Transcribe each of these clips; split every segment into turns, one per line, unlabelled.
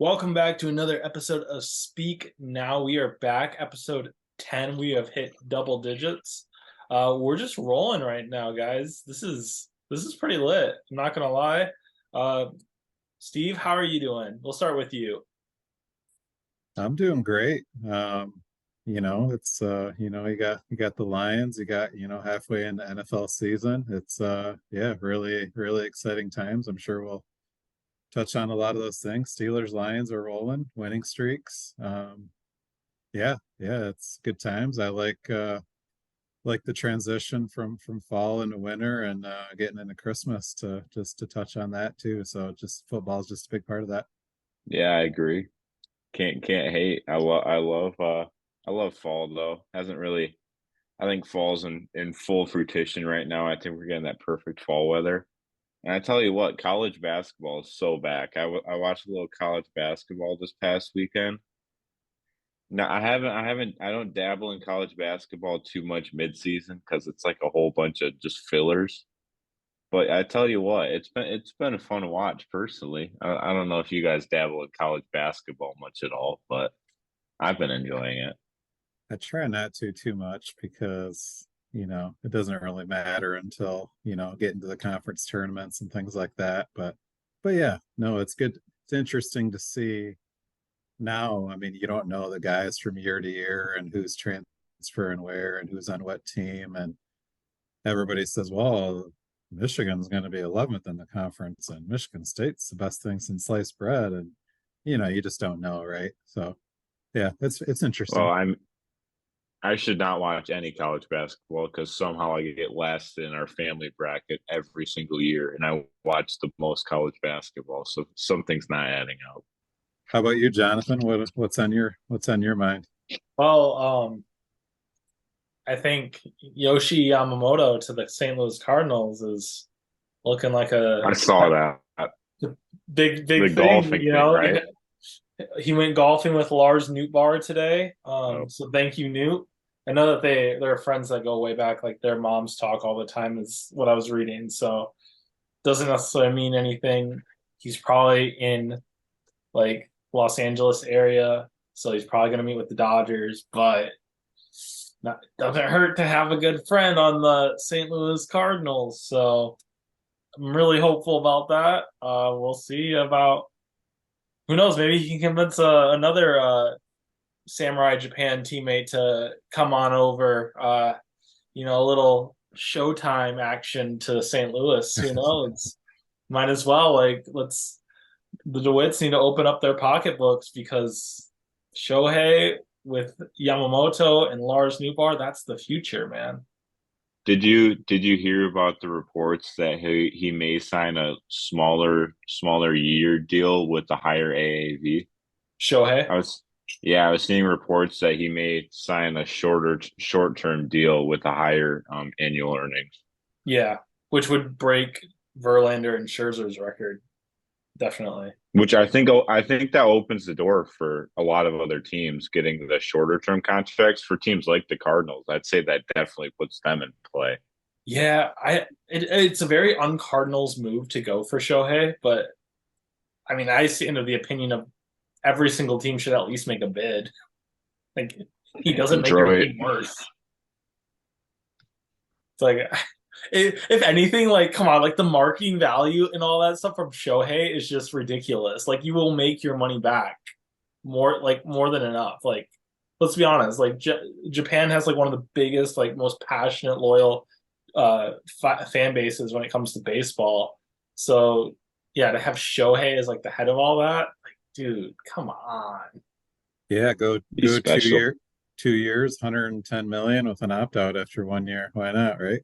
Welcome back to another episode of Speak Now. We are back, episode 10. We have hit double digits. We're just rolling right now, guys. This is pretty lit. I'm not gonna lie. Uh, Steve, how are you doing? We'll start with you.
I'm doing great. It's you got the Lions, you got, halfway into NFL season. It's yeah, really, really exciting times. I'm sure we'll touch on a lot of those things. Steelers, Lions are rolling, winning streaks. Yeah, it's good times. I like the transition from fall into winter and getting into Christmas to just to touch on that too. So just football is just a big part of that.
Yeah, I agree. Can't hate. I love fall though. Hasn't really I think fall's in full fruition right now. I think we're getting that perfect fall weather. And I tell you what, college basketball is so back. I watched a little college basketball this past weekend. Now I don't dabble in college basketball too much mid-season because it's like a whole bunch of just fillers. But I tell you what, it's been fun to watch personally. I don't know if you guys dabble in college basketball much at all, but I've been enjoying it.
I try not to too much because, it doesn't really matter until, get into the conference tournaments and things like that. But yeah, no, it's good. It's interesting to see now. I mean, you don't know the guys from year to year and who's transferring where and who's on what team. And everybody says, well, Michigan's going to be 11th in the conference and Michigan State's the best thing since sliced bread. And, you just don't know, right? So yeah, it's
Well,
interesting.
I should not watch any college basketball because somehow I get last in our family bracket every single year, and I watch the most college basketball, so something's not adding up.
How about you, Jonathan? What's on your mind?
Well, I think Yoshi Yamamoto to the St. Louis Cardinals is looking like
I
a
saw that
big
the
thing.
golfing thing, right?
He went golfing with Lars Nootbaar today.
Oh,
So thank you, Newt. I know that they're friends that go way back, like their moms talk all the time is what I was reading. So doesn't necessarily mean anything. He's probably in like Los Angeles area, so he's probably gonna meet with the Dodgers, but doesn't hurt to have a good friend on the St. Louis Cardinals. So I'm really hopeful about that. We'll see about who knows. Maybe he can convince another Samurai Japan teammate to come on over. A little Showtime action to St. Louis. Who knows? Might as well. Like, let's the DeWitts need to open up their pocketbooks because Shohei with Yamamoto and Lars Newbar, that's the future, man.
did you hear about the reports that he may sign a smaller year deal with the higher AAV?
Shohei,
I was Yeah, I was seeing reports that he may sign a short-term deal with a higher annual earnings.
yeah, which would break Verlander and Scherzer's record, definitely.
Which I think that opens the door for a lot of other teams getting the shorter term contracts for teams like the Cardinals. I'd say that definitely puts them in play.
Yeah, it's a very un-Cardinals move to go for Shohei, but I mean, I see into the opinion of every single team should at least make a bid. Like he doesn't make your
Detroit.
team worse. It's like if anything, like come on, like the marketing value and all that stuff from Shohei is just ridiculous. Like you will make your money back more than enough. Like let's be honest, like Japan has like one of the biggest, like most passionate, loyal fan bases when it comes to baseball. So yeah, to have Shohei as like the head of all that, like dude, come on.
Yeah, go
He's
go
special.
2 years, 110 million with an opt-out after 1 year. Why not, right?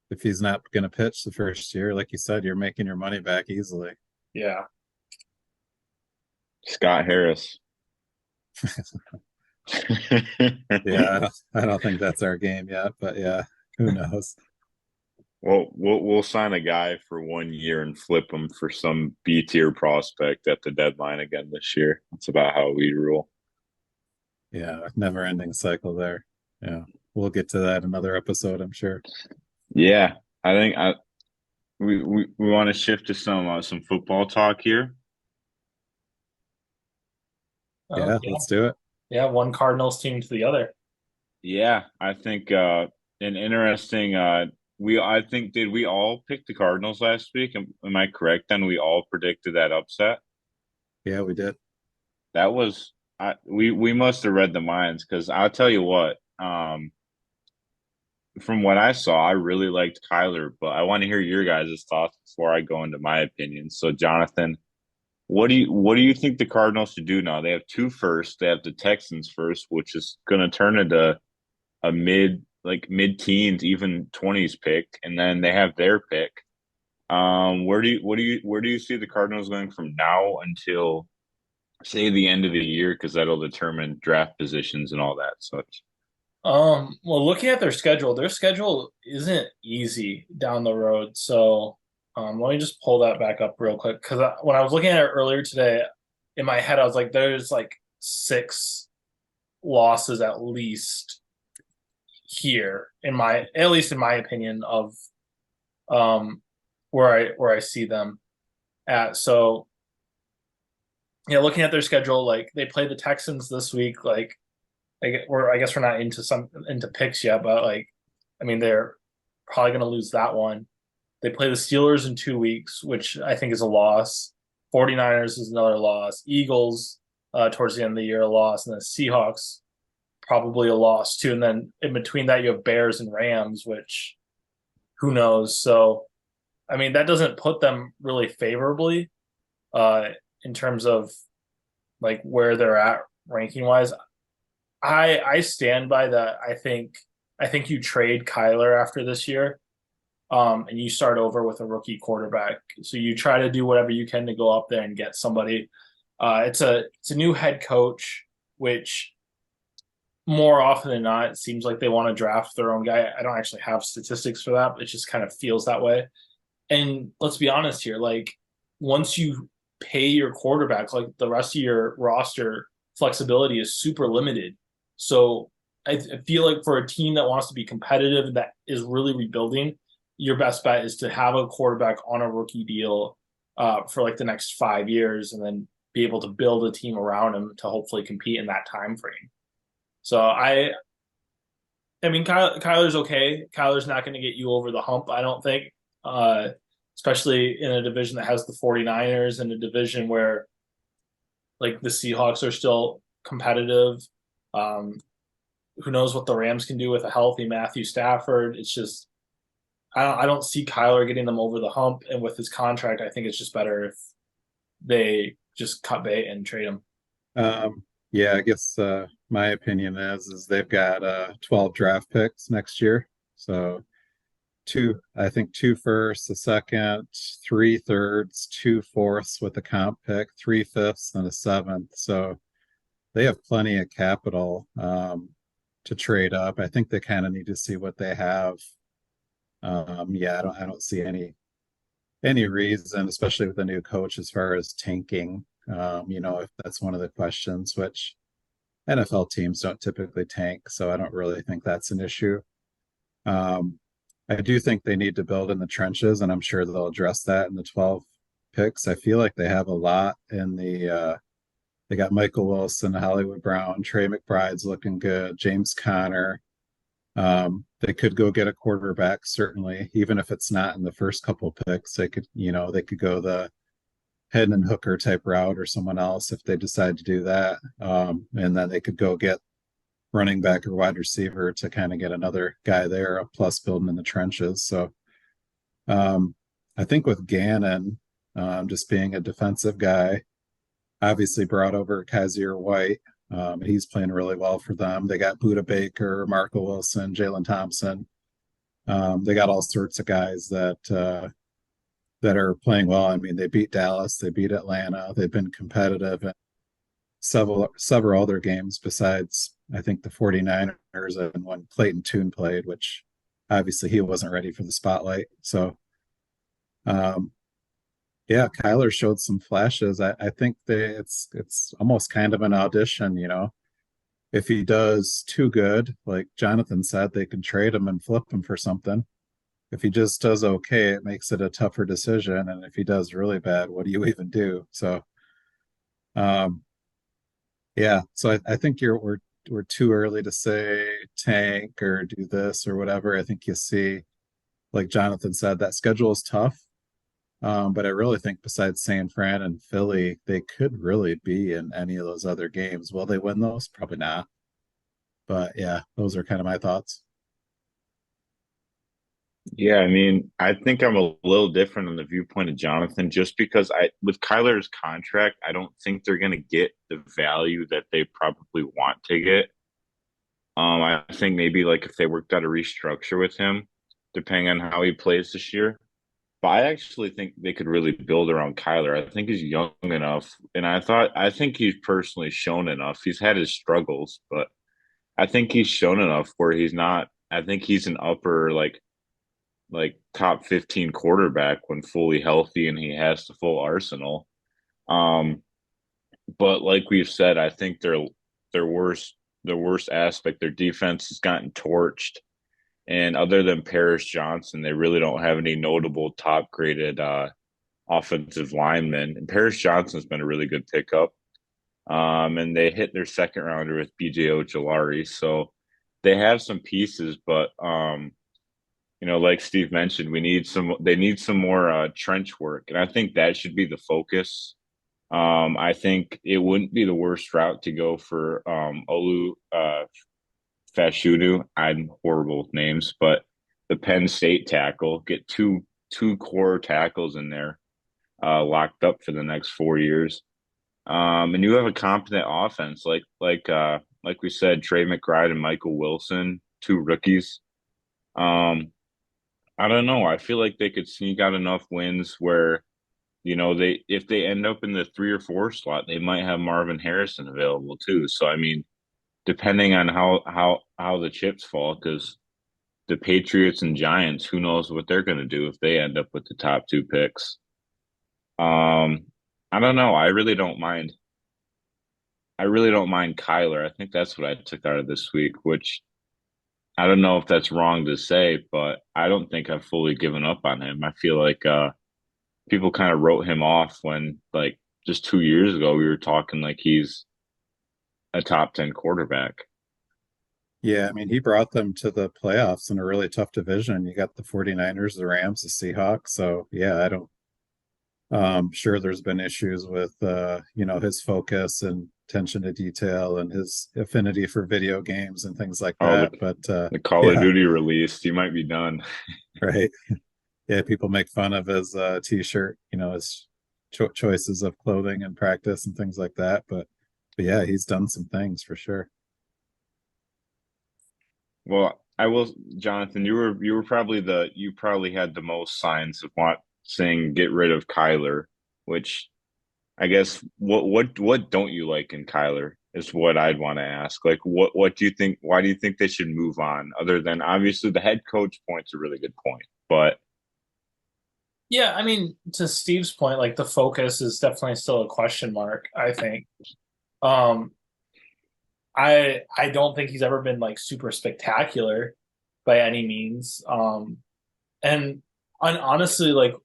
If he's not going to pitch the first year, like you said, you're making your money back easily.
Yeah.
Scott Harris.
Yeah, I don't think that's our game yet, but yeah, who knows?
Well, we'll sign a guy for 1 year and flip him for some B tier prospect at the deadline again this year. That's about how we rule.
Yeah, never-ending cycle there. Yeah, we'll get to that another episode, I'm sure.
Yeah, I think we want to shift to some football talk here.
Yeah,
Yeah,
let's do it.
yeah, one Cardinals team to the other.
Yeah, I think an interesting we I think did we all pick the Cardinals last week? Am I correct then? We all predicted that upset.
Yeah, we did.
That was we must have read the minds because I'll tell you what, from what I saw, I really liked Kyler, but I want to hear your guys' thoughts before I go into my opinion. So, Jonathan, what do you think the Cardinals should do now? They have two first. They have the Texans first, which is going to turn into a mid teens, even 20s pick, and then they have their pick. Where do you see the Cardinals going from now until say the end of the year? Because that'll determine draft positions and all that such.
Well, looking at their schedule isn't easy down the road. So, let me just pull that back up real quick because when I was looking at it earlier today, in my head, I was like, there's like six losses at least here at least in my opinion of um where I see them at. So, yeah, looking at their schedule, like they play the Texans this week, like I guess we're not into picks yet, but like I mean they're probably going to lose that one. They play the Steelers in 2 weeks, which I think is a loss. 49ers is another loss. Eagles towards the end of the year a loss, and then Seahawks probably a loss too. And then in between that you have Bears and Rams, which who knows. So I mean that doesn't put them really favorably uh in terms of like where they're at ranking wise. I stand by that. I think you trade Kyler after this year, and you start over with a rookie quarterback. So you try to do whatever you can to go up there and get somebody. It's a new head coach, which more often than not, it seems like they want to draft their own guy. I don't actually have statistics for that, but it just kind of feels that way. And let's be honest here, like once you pay your quarterback, like the rest of your roster flexibility is super limited. So I feel like for a team that wants to be competitive that is really rebuilding, your best bet is to have a quarterback on a rookie deal for like the next 5 years, and then be able to build a team around him to hopefully compete in that time frame. So I mean, Kyler's okay. Kyler's not going to get you over the hump, I don't think, uh, especially in a division that has the 49ers and a division where like the Seahawks are still competitive. Um, who knows what the Rams can do with a healthy Matthew Stafford? It's just I don't see Kyler getting them over the hump, and with his contract, I think it's just better if they just cut bait and trade him.
Yeah, I guess my opinion is they've got 12 draft picks next year. So I think two firsts, a second, three thirds, two fourths with a comp pick, three fifths, and a seventh. So they have plenty of capital to trade up. I think they kind of need to see what they have. Yeah, I don't see any reason, especially with the new coach, as far as tanking. If that's one of the questions, which NFL teams don't typically tank, so I don't really think that's an issue. Um, I do think they need to build in the trenches, and I'm sure they'll address that in the 12 picks. I feel like they have a lot in they got Michael Wilson, Hollywood Brown, Trey McBride's looking good, James Conner. They could go get a quarterback, certainly, even if it's not in the first couple picks. They could go the Head and Hooker type route or someone else if they decide to do that. And then they could go get running back or wide receiver to kind of get another guy there, a plus building in the trenches. So I think with Gannon, just being a defensive guy, obviously brought over Kaiser White. He's playing really well for them. They got Buda Baker, Marco Wilson, Jalen Thompson. They got all sorts of guys that are playing well. I mean, they beat Dallas, they beat Atlanta, they've been competitive in several other games besides I think the 49ers and when Clayton Tune played, which obviously he wasn't ready for the spotlight. So um, yeah, Kyler showed some flashes. I think it's almost kind of an audition, If he does too good, like Jonathan said, they can trade him and flip him for something. If he just does okay, it makes it a tougher decision. And if he does really bad, what do you even do? So um Yeah, so I think we're too early to say tank or do this or whatever. I think you see, like Jonathan said, that schedule is tough. But I really think besides San Fran and Philly, they could really be in any of those other games. Will they win those? Probably not. But yeah, those are kind of my thoughts.
Yeah, I mean, I think I'm a little different on the viewpoint of Jonathan, just because with Kyler's contract, I don't think they're going to get the value that they probably want to get. I think maybe like if they worked out a restructure with him, depending on how he plays this year. But I actually think they could really build around Kyler. I think he's young enough, and I think he's personally shown enough. He's had his struggles, but I think he's shown enough where he's not. I think he's an upper like top 15 quarterback when fully healthy and he has the full arsenal. Um, but like we've said, I think their worst the worst aspect, their defense has gotten torched. And other than Paris Johnson, they really don't have any notable top graded offensive linemen. And Paris Johnson's been a really good pickup. And they hit their second rounder with BJ Ojolari. So they have some pieces, but like Steve mentioned, they need some more trench work. And I think that should be the focus. I think it wouldn't be the worst route to go for Olu Fashanu. I'm horrible with names, but the Penn State tackle, get two core tackles in there, locked up for the next 4 years. And you have a competent offense like we said, Trey McBride and Michael Wilson, two rookies. Um, I don't know. I feel like they could sneak out enough wins where, they if they end up in the 3 or 4 slot, they might have Marvin Harrison available too. So I mean, depending on how the chips fall, because the Patriots and Giants, who knows what they're going to do if they end up with the top 2 picks. Um, I don't know. I really don't mind Kyler. I think that's what I took out of this week, which I don't know if that's wrong to say, but I don't think I've fully given up on him. I feel like people kind of wrote him off when, like, just 2 years ago, we were talking like he's a top 10 quarterback.
Yeah, I mean, he brought them to the playoffs in a really tough division. You got the 49ers, the Rams, the Seahawks. So yeah, I don't sure there's been issues with his focus and attention to detail and his affinity for video games and things like
Oh,
that. But
the Call of
yeah,
Duty released, he might be done.
right. Yeah, people make fun of his t-shirt, his choices of clothing and practice and things like that. But yeah, he's done some things for sure.
Well, I will, Jonathan. You probably had the most signs of want saying get rid of Kyler, which I guess what don't you like in Kyler is what I'd want to ask. Like what do you think? Why do you think they should move on? Other than obviously the head coach point's a really good point, but
Yeah, I mean, to Steve's point, like the focus is definitely still a question mark, I think. Um, I don't think he's ever been like super spectacular by any means. And honestly, like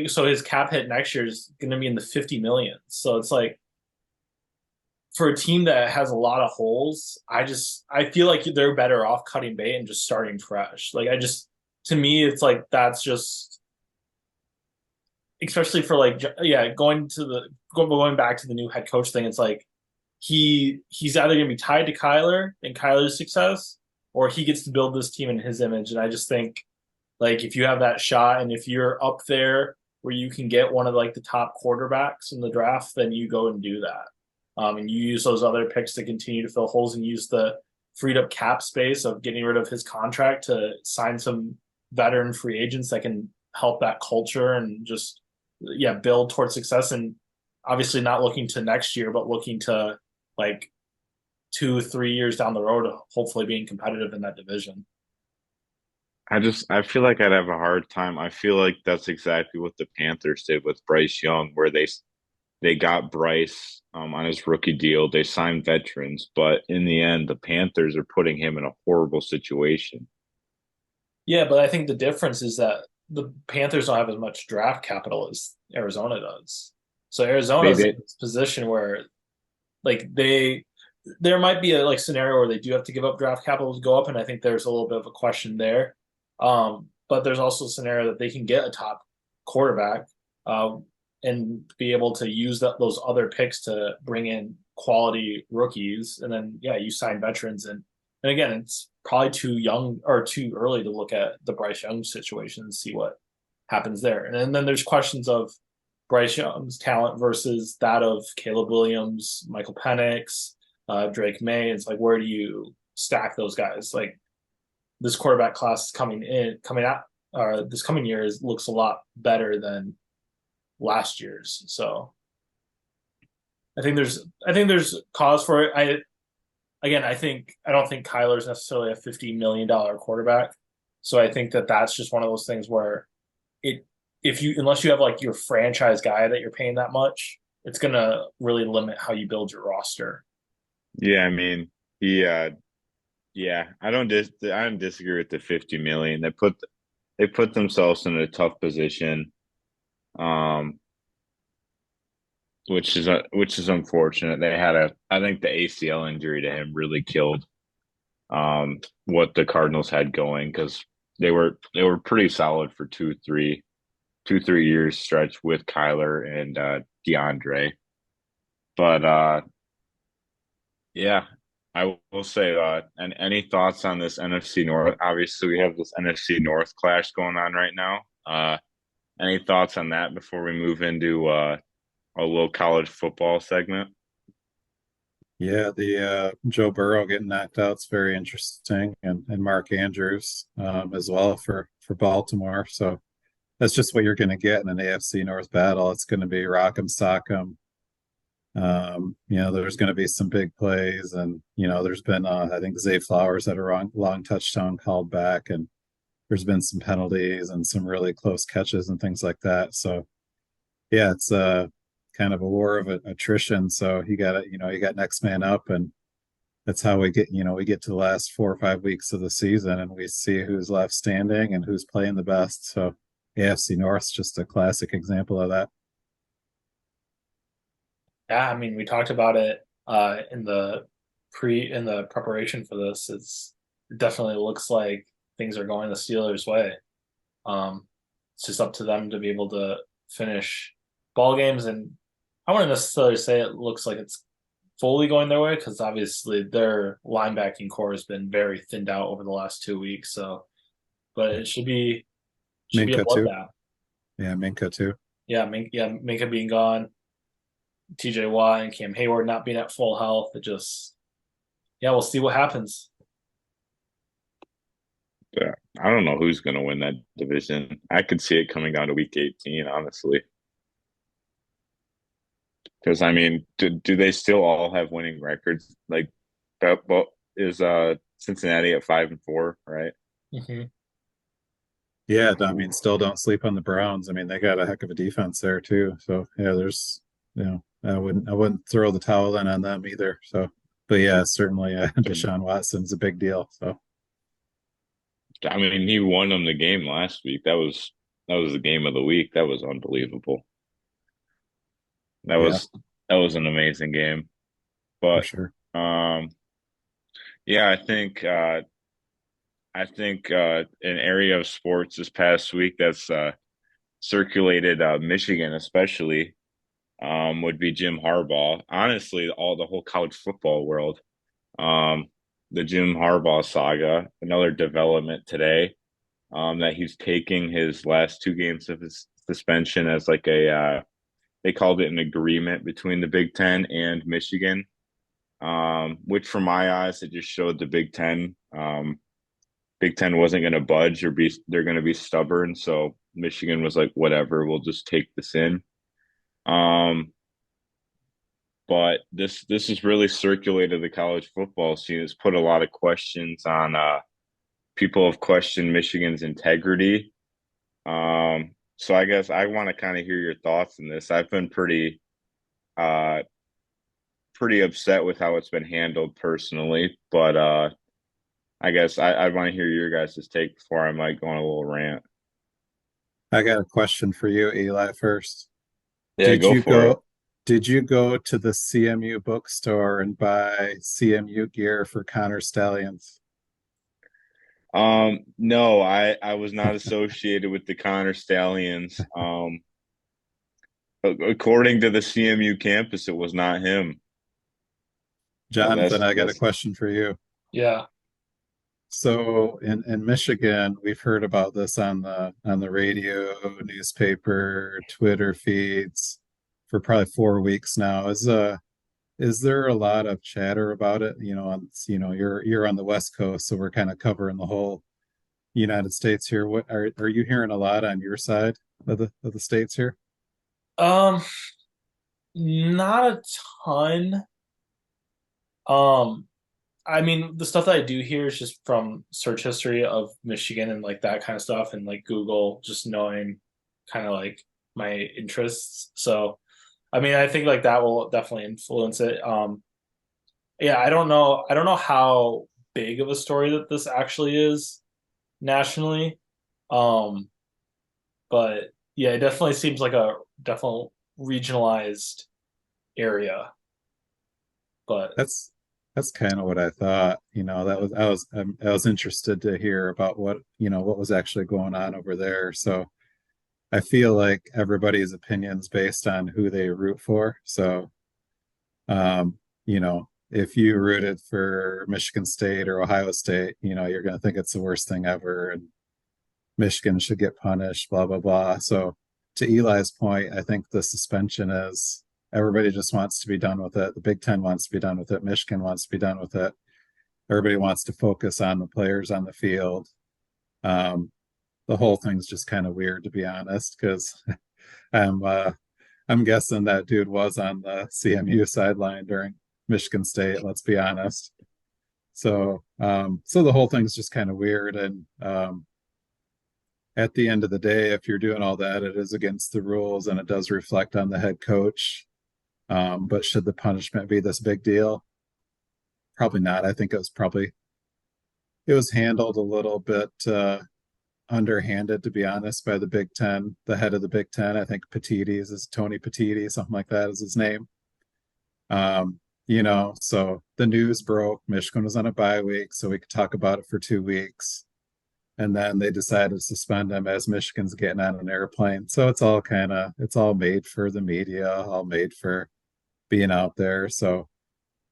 so his cap hit next year is going to be in the 50 million. So it's like for a team that has a lot of holes, I feel like they're better off cutting bait and just starting fresh. Like to me, it's like that's just especially for like yeah going back to the new head coach thing. It's like he's either going to be tied to Kyler and Kyler's success, or he gets to build this team in his image. And I just think like if you have that shot and if you're up there where you can get one of like the top quarterbacks in the draft, then you go and do that. And you use those other picks to continue to fill holes and use the freed up cap space of getting rid of his contract to sign some veteran free agents that can help that culture and just yeah build towards success. And obviously not looking to next year, but looking to like 2 3 years down the road, hopefully being competitive in that division.
I feel like I'd have a hard time. I feel like that's exactly what the Panthers did with Bryce Young, where they got Bryce on his rookie deal. They signed veterans, but in the end, the Panthers are putting him in a horrible situation.
Yeah, but I think the difference is that the Panthers don't have as much draft capital as Arizona does. So
They
Arizona's in
did.
this position where like there might be a like scenario where they do have to give up draft capital to go up, and I think there's a little bit of a question there. But there's also a scenario that they can get a top quarterback, and be able to use those other picks to bring in quality rookies, and then yeah, you sign veterans, and again, it's probably too young or too early to look at the Bryce Young situation and see what happens there. And then there's questions of Bryce Young's talent versus that of Caleb Williams, Michael Penix, Drake May. It's like, where do you stack those guys? Like, this quarterback class coming out, this coming year looks a lot better than last year's. So I think there's cause for it. I don't think Kyler's necessarily a $50 million quarterback. So I think that that's just one of those things where it if you unless you have like your franchise guy that you're paying that much, it's gonna really limit how you build your roster.
Yeah, I mean, he yeah, I don't disagree with the 50 million. They put themselves in a tough position, um, which is unfortunate. They had a I think the ACL injury to him really killed what the Cardinals had going because they were pretty solid for 3 years stretch with Kyler and DeAndre. But yeah, I will say and any thoughts on this NFC North? Obviously we have this NFC North clash going on right now. Any thoughts on that before we move into a little college football segment?
Yeah, the Joe Burrow getting knocked out is very interesting, and Mark Andrews as well for Baltimore. So that's just what you're going to get in an AFC North battle. It's going to be rock'em sock'em. There's going to be some big plays, and there's been I think Zay Flowers had a long touchdown called back, and there's been some penalties and some really close catches and things like that. So yeah, it's kind of a war of attrition. So you got next man up, and that's how we get to the last 4 or 5 weeks of the season, and we see who's left standing and who's playing the best. So AFC North's just a classic example of that.
Yeah, I mean, we talked about it in the preparation for this. It definitely looks like things are going the Steelers' way. It's just up to them to be able to finish ball games, and I wouldn't necessarily say it looks like it's fully going their way because obviously their linebacking core has been very thinned out over the last 2 weeks. So, but it should be a
Minka too.
bloodbath.
Yeah, Minka too.
Yeah, Minka being gone, TJ Watt and Cam Hayward not being at full health. It just yeah, we'll see what happens.
Yeah, I don't know who's going to win that division. I could see it coming down to week 18, honestly. Because I mean, do they still all have winning records? Like that, but is Cincinnati at 5-4, right?
Mm-hmm.
Yeah, I mean, still don't sleep on the Browns. I mean, they got a heck of a defense there too. So yeah, I wouldn't throw the towel in on them either. So, but yeah, certainly Deshaun Watson's a big deal. So
I mean, he won them the game last week. That was the game of the week. That was unbelievable. That
yeah,
was that was an amazing game.
for
But
sure.
um, yeah, I think an area of sports this past week that's circulated Michigan especially would be Jim Harbaugh. Honestly, all the whole college football world. Um, the Jim Harbaugh saga, another development today, that he's taking his last 2 games of his suspension as like they called it an agreement between the Big Ten and Michigan, which from my eyes, it just showed the Big Ten wasn't going to budge they're going to be stubborn. So Michigan was like, whatever, we'll just take this in. Um, but this has really circulated the college football scene. It's put a lot of questions on people have questioned Michigan's integrity. So I guess I want to kind of hear your thoughts on this. I've been uh pretty upset with how it's been handled personally, but I guess I want to hear your guys' take before I might go on a little rant.
I got a question for you, Eli, first.
Yeah,
Did
go
you
for it.
go? Did you go to the CMU bookstore and buy CMU gear for Connor Stallions?
No, I was not associated with the Connor Stallions. According to the CMU campus, it was not him. And
Jonathan, I got a question for you.
Yeah.
So in Michigan, we've heard about this on the radio, newspaper, Twitter feeds for probably 4 weeks now. Is there a lot of chatter about it? You're on the West Coast, so we're kind of covering the whole United States here. What are you hearing a lot on your side of the states here?
Um, Not a ton. Um, I mean, the stuff that I do here is just from search history of Michigan and like that kind of stuff, and like Google, just knowing kind of like my interests. So, I mean, I think like that will definitely influence it. Yeah, I don't know how big of a story that this actually is nationally. Um, but yeah, it definitely seems like a definitely regionalized area. But
That's that's kind of what I thought. I was interested to hear about what was actually going on over there. So I feel like everybody's opinions based on who they root for. So if you rooted for Michigan State or Ohio State, you're going to think it's the worst thing ever and Michigan should get punished, blah, blah, blah. So, to Eli's point, I think the suspension is everybody just wants to be done with it. The Big Ten wants to be done with it. Michigan wants to be done with it. Everybody wants to focus on the players on the field. Um, the whole thing's just kind of weird, to be honest, because I'm I'm guessing that dude was on the CMU sideline during Michigan State. Let's be honest. So the whole thing's just kind of weird, and at the end of the day, if you're doing all that, it is against the rules and it does reflect on the head coach. But should the punishment be this big deal? Probably not. I think it was handled a little bit underhanded, to be honest, by the Big Ten, the head of the Big Ten. I think Petites is Tony Petites, something like that is his name. So the news broke. Michigan was on a bye week, so we could talk about it for 2 weeks. And then they decided to suspend him as Michigan's getting on an airplane. So it's all made for the media, all made for being out there. So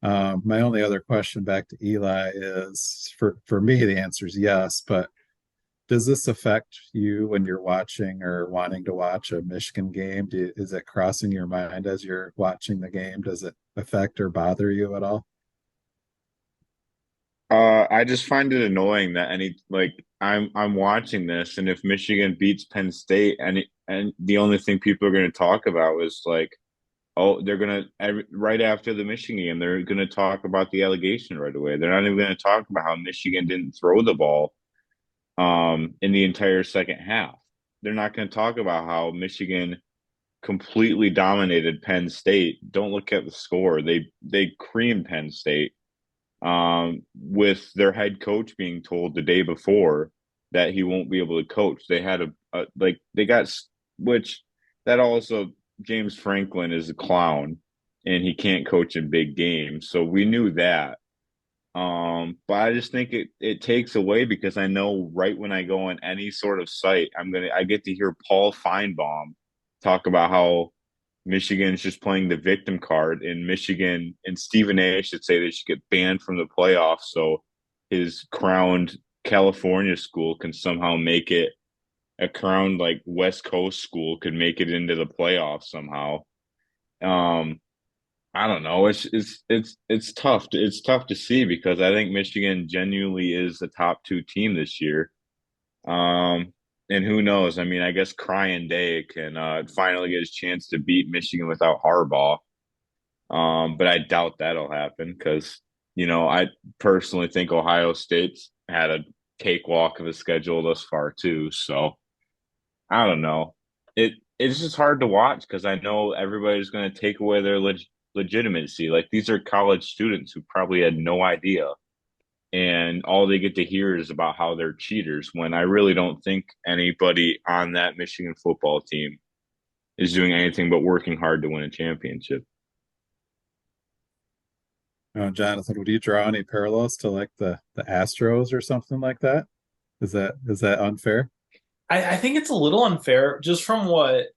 my only other question back to Eli is for me, the answer is yes, but does this affect you when you're watching or wanting to watch a Michigan game? Is it crossing your mind as you're watching the game? Does it affect or bother you at all?
I just find it annoying that I'm watching this, and if Michigan beats Penn State, and the only thing people are going to talk about is like, oh, they're gonna right after the Michigan game, they're gonna talk about the allegation right away. They're not even going to talk about how Michigan didn't throw the ball in the entire second half. They're not going to talk about how Michigan completely dominated Penn State. Don't look at the score. They creamed Penn State with their head coach being told the day before that he won't be able to coach. They had they got which that also James Franklin is a clown and he can't coach in big games. So we knew that. But I just think it takes away because I know right when I go on any sort of site, I get to hear Paul Feinbaum talk about how Michigan's just playing the victim card in Michigan, and Stephen A should say they should get banned from the playoffs so his crowned California school can somehow make it a crowned like West Coast school could make it into the playoffs somehow. Um, I don't know. It's tough. It's tough to see because I think Michigan genuinely is the top two team this year. Um, and who knows? I mean, I guess Crying Day can finally get his chance to beat Michigan without Harbaugh. But I doubt that'll happen because, I personally think Ohio State's had a cakewalk of a schedule thus far too. So I don't know. It's just hard to watch because I know everybody's going to take away their legitimacy. Like these are college students who probably had no idea and all they get to hear is about how they're cheaters when I really don't think anybody on that Michigan football team is doing anything but working hard to win a championship.
Jonathan, would you draw any parallels to like the Astros or something like that? Is that unfair?
I think it's a little unfair just from what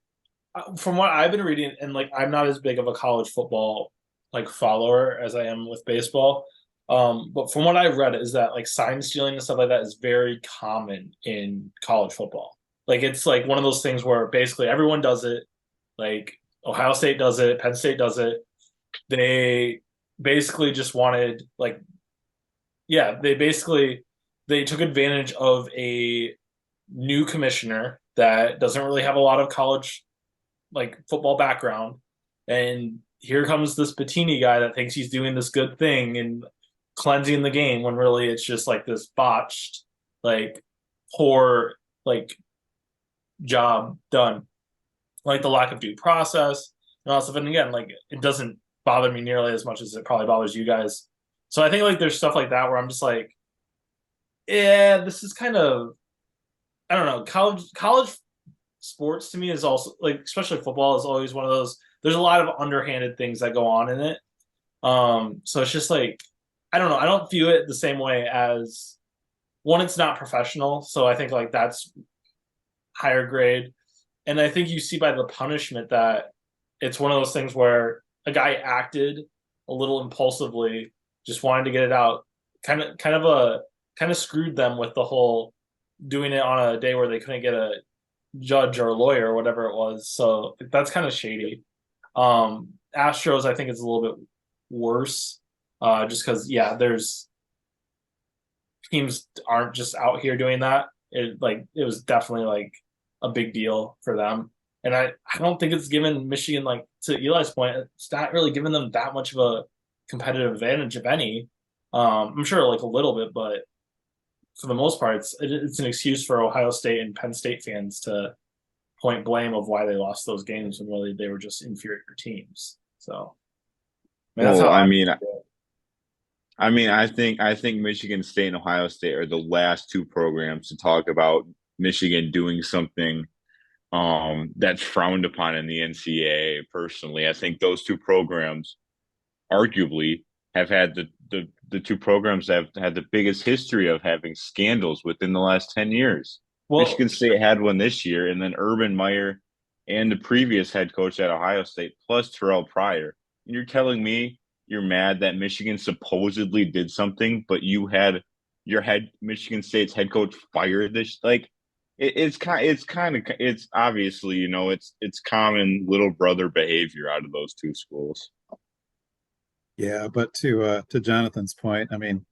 I've been reading, and like I'm not as big of a college football like follower as I am with baseball. But from what I've read is that like sign stealing and stuff like that is very common in college football. Like it's like one of those things where basically everyone does it. Like Ohio State does it, Penn State does it. They basically just wanted like yeah, they took advantage of a new commissioner that doesn't really have a lot of college like football background, and here comes this Bettini guy that thinks he's doing this good thing and cleansing the game when really it's just like this botched, like poor, like job done, like the lack of due process and all that stuff. And again, like it doesn't bother me nearly as much as it probably bothers you guys. So I think like there's stuff like that where I'm just like, yeah, this is kind of I don't know. College sports to me is also like especially football is always one of those there's a lot of underhanded things that go on in it. So it's just like I don't know, I don't view it the same way as one, it's not professional, so I think like that's higher grade. And I think you see by the punishment that it's one of those things where a guy acted a little impulsively, just wanted to get it out, kind of screwed them with the whole doing it on a day where they couldn't get a judge or a lawyer or whatever it was. So that's kind of shady. Astros, I think, is a little bit worse, just because yeah, there's teams aren't just out here doing that. It was definitely like a big deal for them, and I don't think it's given Michigan like to Eli's point, it's not really giving them that much of a competitive advantage, if any. I'm sure like a little bit, but for the most part, it's an excuse for Ohio State and Penn State fans to point blame of why they lost those games when really they were just inferior teams. So, I mean, that's
Well,
how
I
I
mean,
feel.
I think Michigan State and Ohio State are the last two programs to talk about Michigan doing something that's frowned upon in the NCAA. Personally, I think those two programs arguably have had the two programs that have had the biggest history of having scandals within the last 10 years.
Well,
Michigan State had one this year, and then Urban Meyer and the previous head coach at Ohio State, plus Terrell Pryor. And you're telling me you're mad that Michigan supposedly did something, but you had your head Michigan State's head coach fired this like it's obviously it's common little brother behavior out of those two schools.
Yeah, but to Jonathan's point, I mean,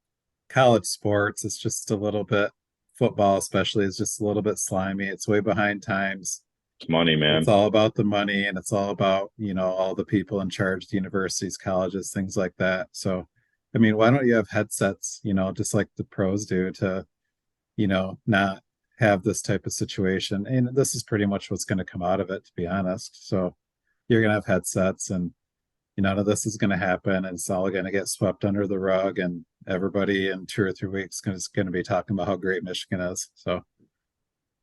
college sports is just a little bit football especially is just a little bit slimy. It's way behind times.
It's money,
It's
man.
all about the money and it's all about, all the people in charge, the universities, colleges, things like that. So, I mean, why don't you have headsets, just like the pros do to, not have this type of situation? And this is pretty much what's going to come out of it, to be honest. So you're going to have headsets and none of this is going to happen and it's all going to get swept under the rug and everybody in 2 or 3 weeks is going to be talking about how great Michigan is. So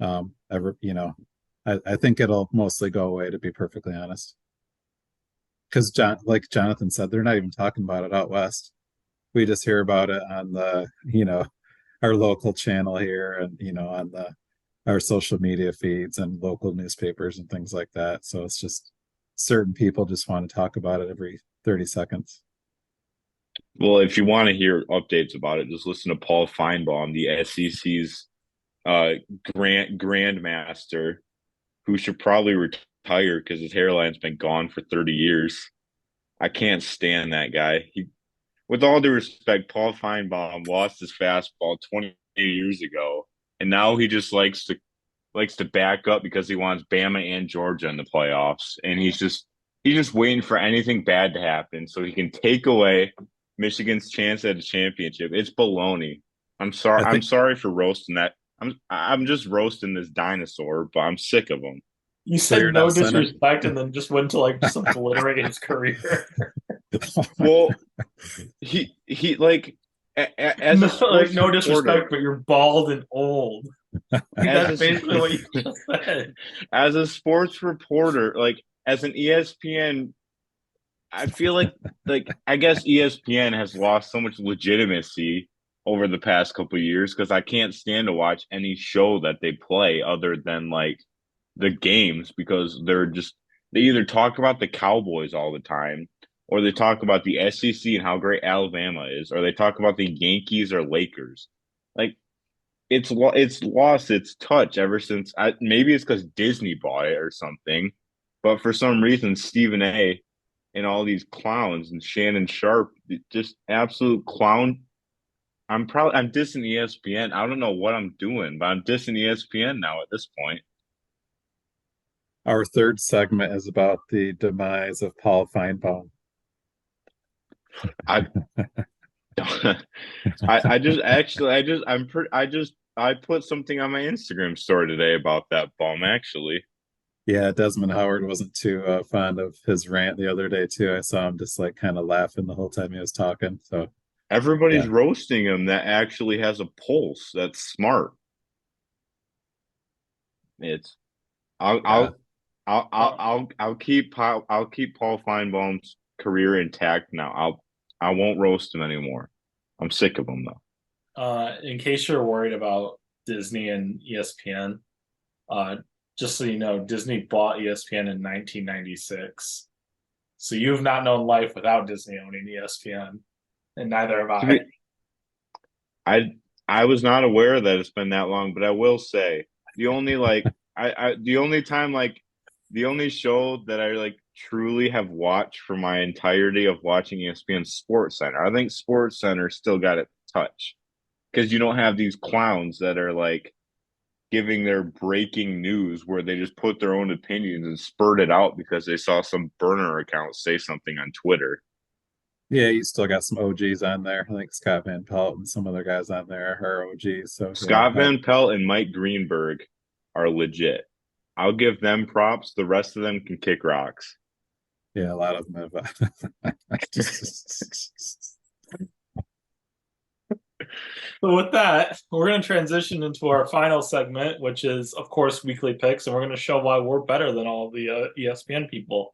ever I think it'll mostly go away, to be perfectly honest. Because like Jonathan said, they're not even talking about it out west. We just hear about it on our local channel here and on our social media feeds and local newspapers and things like that. So it's just certain people just want to talk about it every 30 seconds.
Well, if you want to hear updates about it, just listen to Paul Feinbaum, the SEC's uh, grandmaster, who should probably retire because his hairline's been gone for 30 years. I can't stand that guy. With all due respect, Paul Feinbaum lost his fastball 20 years ago, and now he just likes to back up because he wants Bama and Georgia in the playoffs, and he's just waiting for anything bad to happen so he can take away Michigan's chance at a championship. It's baloney. I'm sorry.
I
I'm
think
sorry for roasting that. I'm just roasting this dinosaur, but I'm sick of him.
you
so.
said
You're
no
not center.
disrespect and then just went to like just obliterate his career.
Well, he like as a
Like
sports
no
reporter,
disrespect, but you're bald and old. Like
as
that's
a
basically what you just said.
as a sports reporter, like as an ESPN, I feel like I guess ESPN has lost so much legitimacy over the past couple of years because I can't stand to watch any show that they play other than like the games because they either talk about the Cowboys all the time or they talk about the SEC and how great Alabama is or they talk about the Yankees or Lakers. Like it's lost its touch ever since maybe it's because Disney bought it or something, but for some reason Stephen A. and all these clowns and Shannon Sharp, just absolute clown. I'm dissing ESPN. I don't know what I'm doing, but I'm dissing ESPN now at this point.
Our third segment is about the demise of Paul Feinbaum.
I I just actually I put something on my Instagram story today about that bum actually.
Yeah, Desmond Howard wasn't too fond of his rant the other day too. I saw him just like kind of laughing the whole time he was talking. So
Everybody's
yeah,
roasting him that actually has a pulse. That's smart. It's I'll
yeah.
I'll I'll keep Paul Feinbaum's career intact now. I won't roast him anymore. I'm sick of him though.
In case you're worried about Disney and ESPN, uh, just so you know, Disney bought ESPN in 1996. So you have not known life without Disney owning ESPN, and neither have
To
I.
be, I I was not aware that it's been that long, but I will say the only like I the only time like the only show that I like truly have watched for my entirety of watching ESPN Sports Center. I think Sports Center still got it touch because you don't have these clowns that are like giving their breaking news where they just put their own opinions and spurt it out because they saw some burner account say something on Twitter.
Yeah, you still got some OGs on there. I think Scott Van Pelt and some other guys on there are OGs. So yeah,
Scott Van Pelt and Mike Greenberg are legit. I'll give them props. The rest of them can kick rocks.
yeah, a lot of them have.
So with that, we're going to transition into our final segment, which is, of course, weekly picks, and we're going to show why we're better than all the ESPN people.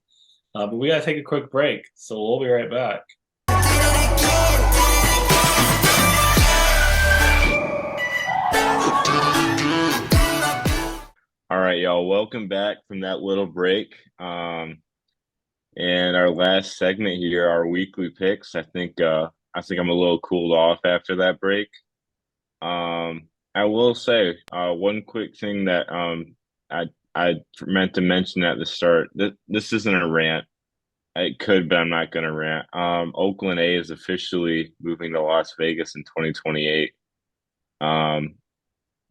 But we got to take a quick break, so we'll be right back.
All right, y'all. Welcome back from that little break. And our last segment here, our weekly picks. I think I'm a little cooled off after that break. I will say one quick thing that I meant to mention at the start. This isn't a rant. It could, but I'm not going to rant. Oakland A is officially moving to Las Vegas in 2028. Um,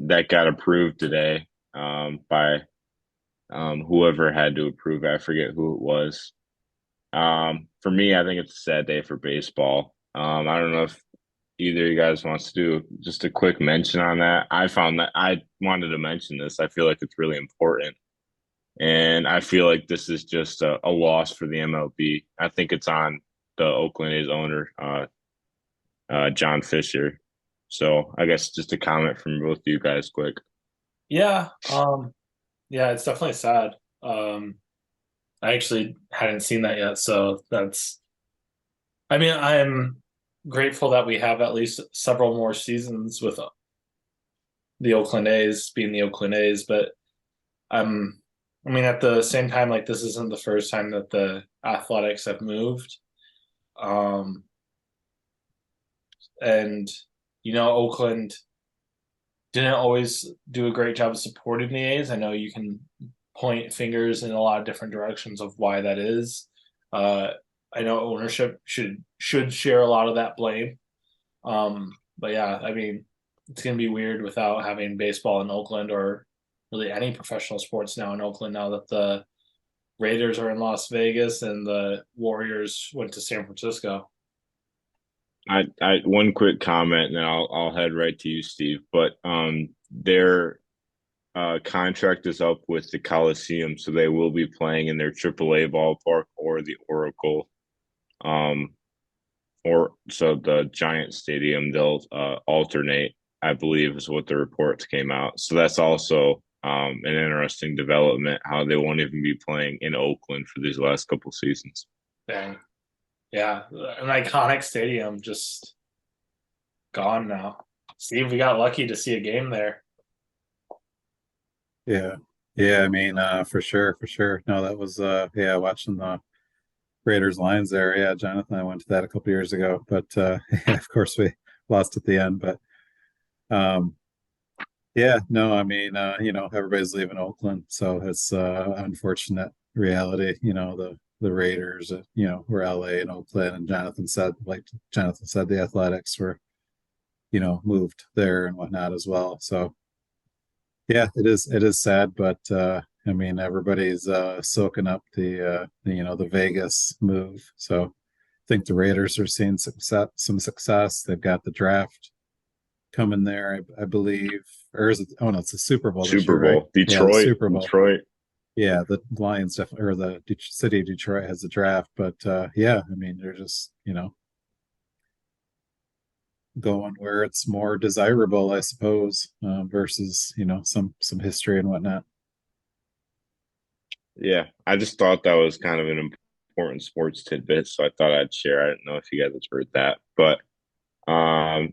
that got approved today by whoever had to approve. I forget who it was. For me, I think it's a sad day for baseball. I don't know if either of you guys wants to do just a quick mention on that. I found that I wanted to mention this. I feel like it's really important. And I feel like this is just a loss for the MLB. I think it's on the Oakland A's owner, John Fisher. So I guess just a comment from both of you guys quick.
Yeah, yeah, it's definitely sad. Um, I actually hadn't seen that yet, so that's. I mean, I'm grateful that we have at least several more seasons with the Oakland A's being the Oakland A's, but I'm. I mean, at the same time, like this isn't the first time that the Athletics have moved. Um, and Oakland didn't always do a great job of supporting the A's. I know you can point fingers in a lot of different directions of why that is. Uh, I know ownership should share a lot of that blame. But yeah, I mean, it's gonna be weird without having baseball in Oakland or really any professional sports now in Oakland now that the Raiders are in Las Vegas and the Warriors went to San Francisco.
I one quick comment, and then I'll head right to you, Steve. But their contract is up with the Coliseum, so they will be playing in their AAA ballpark or the Oracle. Um, or so the Giant Stadium they'll alternate, I believe, is what the reports came out. So that's also an interesting development how they won't even be playing in Oakland for these last couple seasons.
Dang. Yeah, an iconic stadium just gone now. Steve, we got lucky to see a game there.
Yeah. Yeah, I mean, for sure, for sure. No, that was yeah, watching the Raiders Lions there. Yeah, Jonathan, I went to that a couple years ago, but yeah, of course we lost at the end. But um, yeah, no, I mean, everybody's leaving Oakland, so it's unfortunate reality. The Raiders, were LA and Oakland, and Jonathan said, the Athletics were, moved there and whatnot as well. So yeah, it is sad, but I mean, everybody's soaking up the Vegas move. So I think the Raiders are seeing some success. They've got the draft coming there, I believe. Or is it? Oh no, it's the Super Bowl this
Super
year, right?
Bowl,
Yeah, the
Detroit,
Super Bowl.
Detroit.
Yeah, the Lions definitely, or the city of Detroit has the draft. But yeah, I mean, they're just going where it's more desirable, I suppose, versus some history and whatnot.
Yeah, I just thought that was kind of an important sports tidbit, so I thought I'd share. I didn't know if you guys had heard that, but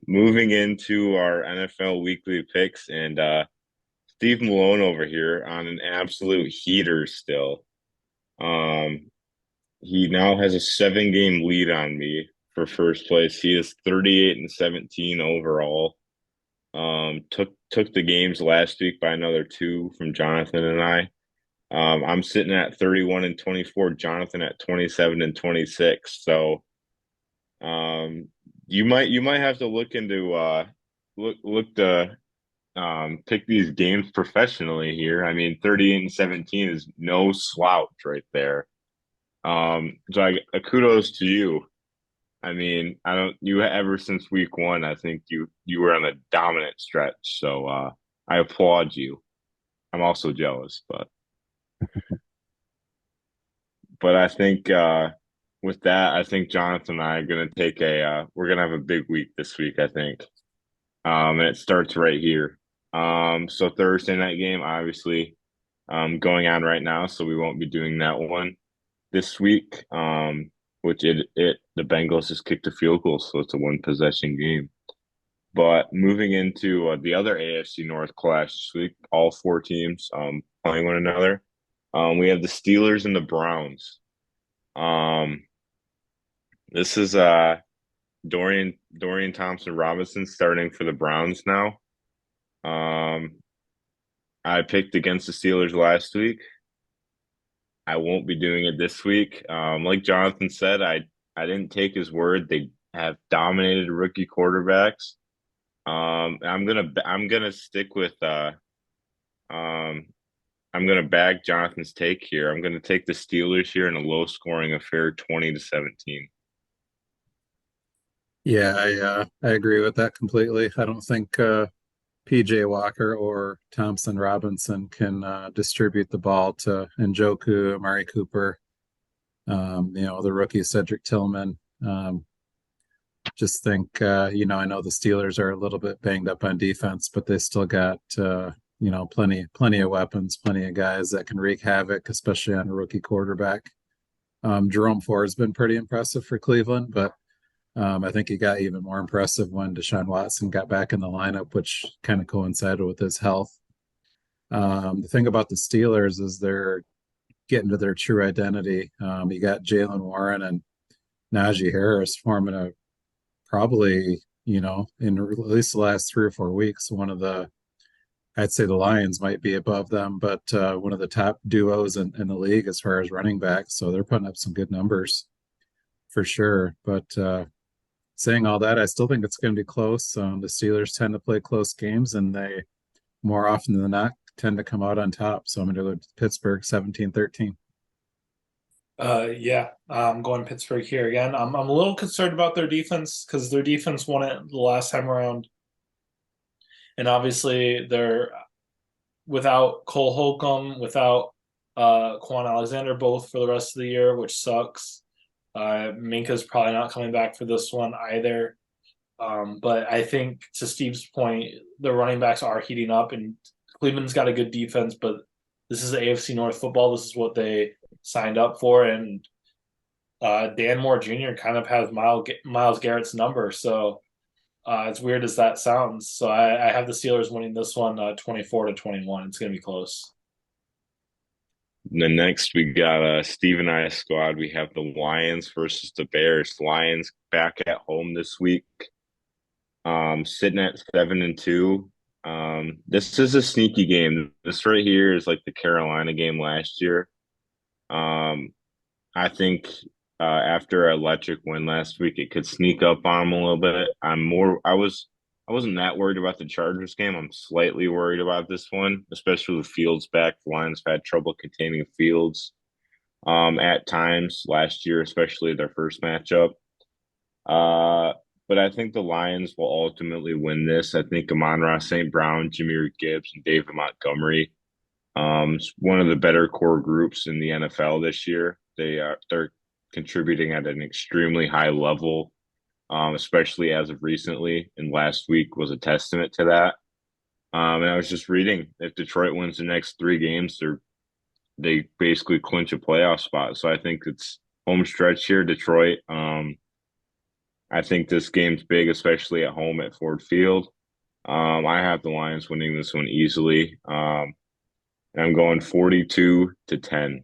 moving into our NFL weekly picks, and Steve Malone over here on an absolute heater still. Um, he now has a 7 game lead on me for first place. He is 38-17 overall. Took the games last week by another two from Jonathan and I. I'm sitting at 31-24, Jonathan at 27-26. So you might have to look into look to pick these games professionally here. I mean, 38-17 is no slouch right there. So kudos to you. I mean, I don't you ever since week one, I think you were on a dominant stretch. So I applaud you. I'm also jealous, but I think with that, I think Jonathan and I are gonna take a we're gonna have a big week this week, I think. And it starts right here. So Thursday night game, obviously, going on right now, so we won't be doing that one this week. Which the Bengals just kicked a field goal, so it's a one possession game. But moving into the other AFC North clash this week, all four teams playing one another. We have the Steelers and the Browns. Um, this is Dorian Thompson Robinson starting for the Browns now. Um, I picked against the Steelers last week. I won't be doing it this week. Like Jonathan said, I didn't take his word. They have dominated rookie quarterbacks. I'm gonna stick with um I'm gonna back Jonathan's take here. I'm gonna take the Steelers here in a low scoring affair, 20-17.
Yeah, I agree with that completely. I don't think PJ Walker or Thompson Robinson can distribute the ball to Njoku, Amari Cooper, the rookie Cedric Tillman. Just think, I know the Steelers are a little bit banged up on defense, but they still got plenty of weapons, plenty of guys that can wreak havoc, especially on a rookie quarterback. Jerome Ford has been pretty impressive for Cleveland, but I think he got even more impressive when Deshaun Watson got back in the lineup, which kind of coincided with his health. The thing about the Steelers is they're getting to their true identity. You got Jalen Warren and Najee Harris forming a probably, in at least the last 3 or 4 weeks, I'd say the Lions might be above them, but one of the top duos in the league as far as running backs. So they're putting up some good numbers for sure. But saying all that, I still think it's going to be close. The Steelers tend to play close games, and they more often than not tend to come out on top. So I'm going to go to Pittsburgh 17-13.
Yeah, I'm going Pittsburgh here again. I'm a little concerned about their defense because their defense won it the last time around, and obviously they're without Cole Holcomb, without Quan Alexander both for the rest of the year, which sucks. Minka's probably not coming back for this one either. But I think to Steve's point, the running backs are heating up, and Cleveland's got a good defense, but this is AFC North football. This is what they signed up for, and Dan Moore Jr. kind of has Miles Garrett's number. So as weird as that sounds, so I have the Steelers winning this one 24-21. It's going to be close.
Then next we got Steve and I squad. We have the Lions versus the Bears. Lions back at home this week. Sitting at 7-2. This is a sneaky game. This right here is like the Carolina game last year. I think after an electric win last week, it could sneak up on them a little bit. I wasn't that worried about the Chargers game. I'm slightly worried about this one, especially with Fields back. The Lions have had trouble containing Fields at times last year, especially their first matchup. But I think the Lions will ultimately win this. I think Amon-Ra St. Brown, Jahmyr Gibbs, and David Montgomery, it's one of the better core groups in the NFL this year. They're contributing at an extremely high level, especially as of recently. And last week was a testament to that. And I was just reading, if Detroit wins the next 3 games, they basically clinch a playoff spot. So I think it's home stretch here, Detroit. I think this game's big, especially at home at Ford Field. I have the Lions winning this one easily. And I'm going 42-10.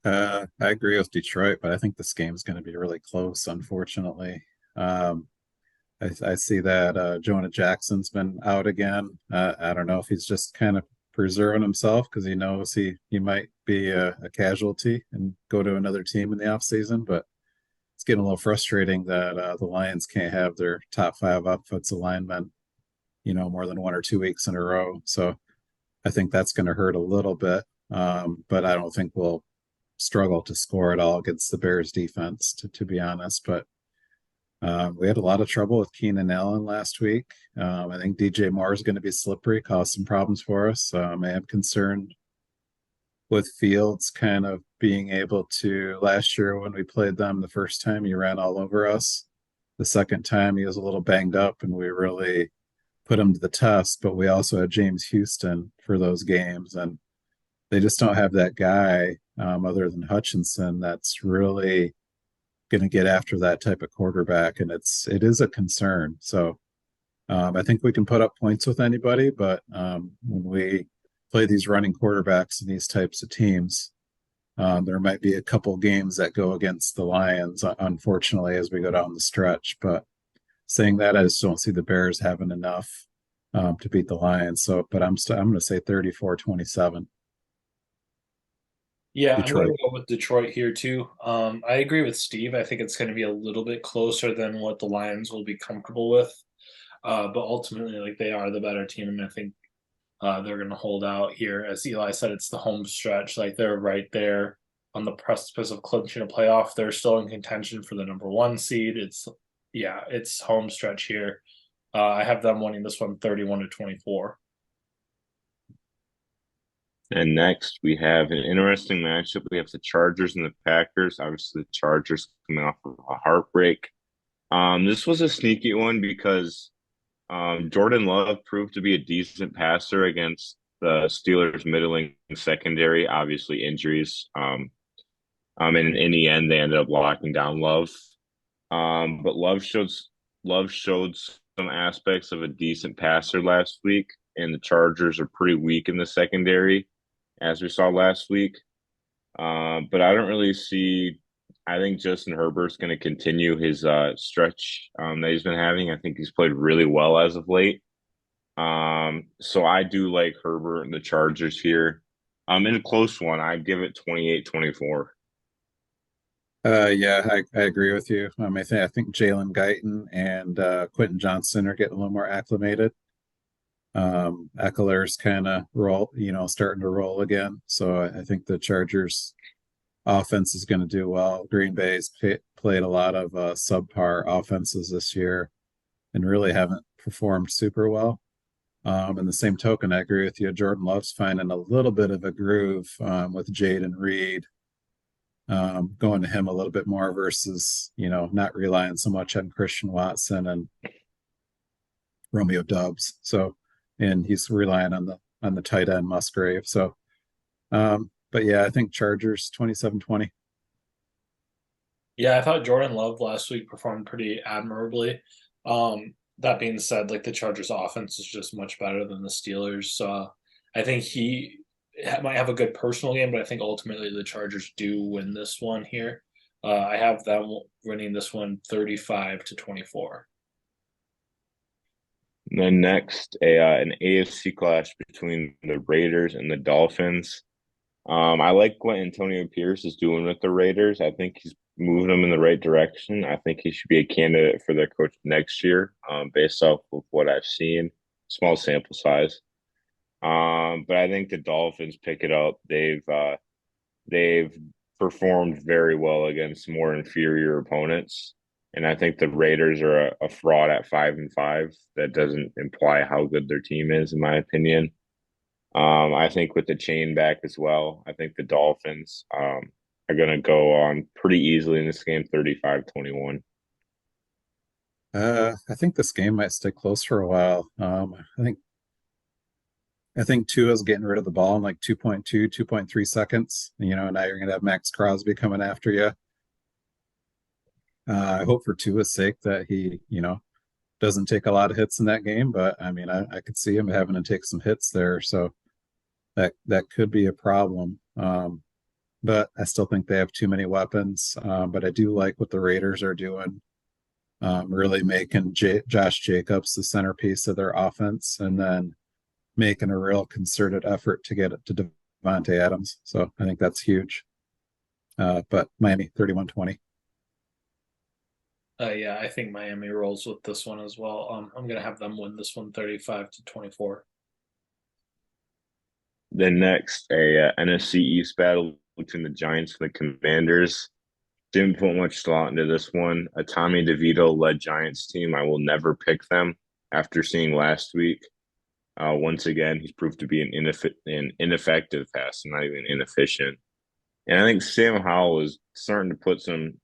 I agree with Detroit, but I think this game's going to be really close, unfortunately. I see that Jonah Jackson's been out again. I don't know if he's just kind of preserving himself because he knows he might be a casualty and go to another team in the offseason, but it's getting a little frustrating that the Lions can't have their top 5 offensive linemen, more than 1 or 2 weeks in a row. So I think that's going to hurt a little bit, but I don't think we'll struggle to score at all against the Bears defense, to be honest. But we had a lot of trouble with Keenan Allen last week. I think DJ Moore is going to be slippery, cause some problems for us. I am concerned with Fields kind of being able to, last year when we played them the first time, he ran all over us. The second time he was a little banged up and we really put him to the test, but we also had James Houston for those games. And they just don't have that guy other than Hutchinson that's really going to get after that type of quarterback. And it is a concern. So I think we can put up points with anybody, but when we play these running quarterbacks and these types of teams, there might be a couple games that go against the Lions, unfortunately, as we go down the stretch. But saying that, I just don't see the Bears having enough to beat the Lions. So, but I'm going to say 34-27.
Yeah, I'm going
Detroit.
to go with Detroit here too. I agree with Steve. I think it's going to be a little bit closer than what the Lions will be comfortable with. But ultimately, like they are the better team, and I think they're going to hold out here. As Eli said, it's the home stretch. Like they're right there on the precipice of clinching a playoff. They're still in contention for the number 1 seed. It's home stretch here. I have them winning this one 31-24.
And next, we have an interesting matchup. We have the Chargers and the Packers. Obviously, the Chargers coming off of a heartbreak. This was a sneaky one because Jordan Love proved to be a decent passer against the Steelers' middling secondary. Obviously, injuries. And in the end, they ended up locking down Love. But Love showed some aspects of a decent passer last week, and the Chargers are pretty weak in the secondary, as we saw last week. But I don't really see. I think Justin Herbert's going to continue his stretch that he's been having. I think he's played really well as of late. So I do like Herbert and the Chargers here. In a close one, I'd give it 28-24.
Yeah, I agree with you. I think Jalen Guyton and Quentin Johnson are getting a little more acclimated. Eckler's kind of starting to roll again. So I think the Chargers offense is going to do well. Green Bay's played a lot of subpar offenses this year and really haven't performed super well. In the same token, I agree with you. Jordan Love's finding a little bit of a groove with Jaden Reed. going to him a little bit more versus, not relying so much on Christian Watson and Romeo Dubs. So, and he's relying on the tight end Musgrave. So, but yeah, I think Chargers 27-20.
Yeah, I thought Jordan Love last week performed pretty admirably. That being said, like the Chargers offense is just much better than the Steelers. So I think he might have a good personal game, but I think ultimately the Chargers do win this one here. I have them winning this one 35-24.
And then next, an AFC clash between the Raiders and the Dolphins. I like what Antonio Pierce is doing with the Raiders. I think he's moving them in the right direction. I think he should be a candidate for their coach next year, based off of what I've seen. Small sample size. But I think the Dolphins pick it up. They've performed very well against more inferior opponents. And I think the Raiders are a fraud at 5-5. That doesn't imply how good their team is, in my opinion. I think with the chain back as well, I think the Dolphins are going to go on pretty easily in this game, 35-21.
I think this game might stay close for a while. I think Tua's getting rid of the ball in like 2.2, 2.3 seconds. Now you're gonna have Max Crosby coming after you. I hope for Tua's sake that he, doesn't take a lot of hits in that game, but I mean, I could see him having to take some hits there, so that could be a problem. But I still think they have too many weapons. But I do like what the Raiders are doing, really making Josh Jacobs the centerpiece of their offense, and then making a real concerted effort to get it to Devontae Adams. So I think that's huge. But Miami 31-20.
Yeah, I think Miami rolls with this one as well. I'm gonna have them win this one 35-24.
Then next, a NFC East battle between the Giants and the Commanders. Didn't put much thought into this one. A Tommy DeVito led Giants team. I will never pick them after seeing last week. Once again, he's proved to be an ineffective passer, not even inefficient. And I think Sam Howell is starting to put some.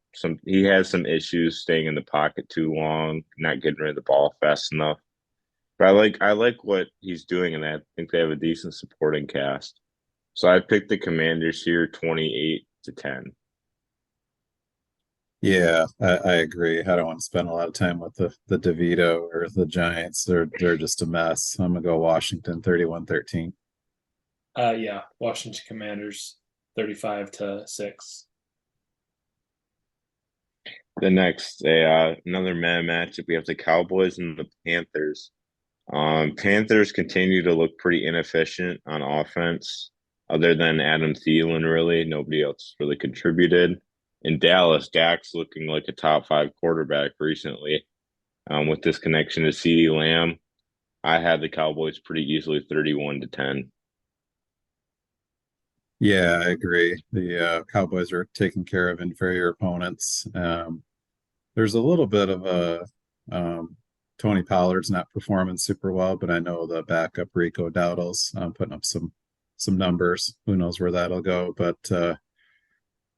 He has some issues staying in the pocket too long, not getting rid of the ball fast enough. But I like what he's doing, and I think they have a decent supporting cast. So I picked the Commanders here, 28-10.
Yeah, I agree. I don't want to spend a lot of time with the DeVito or the Giants. They're just a mess. I'm gonna go Washington 31-13.
Yeah, Washington Commanders 35-6.
The next, another man matchup. We have the Cowboys and the Panthers. Panthers continue to look pretty inefficient on offense, other than Adam Thielen. Really, nobody else really contributed. In Dallas, Dak's looking like a top five quarterback recently. With this connection to CeeDee Lamb, I had the Cowboys pretty easily 31-10.
Yeah, I agree. The Cowboys are taking care of inferior opponents. There's a little bit of a Tony Pollard's not performing super well, but I know the backup Rico Dowdle's putting up some numbers. Who knows where that'll go? But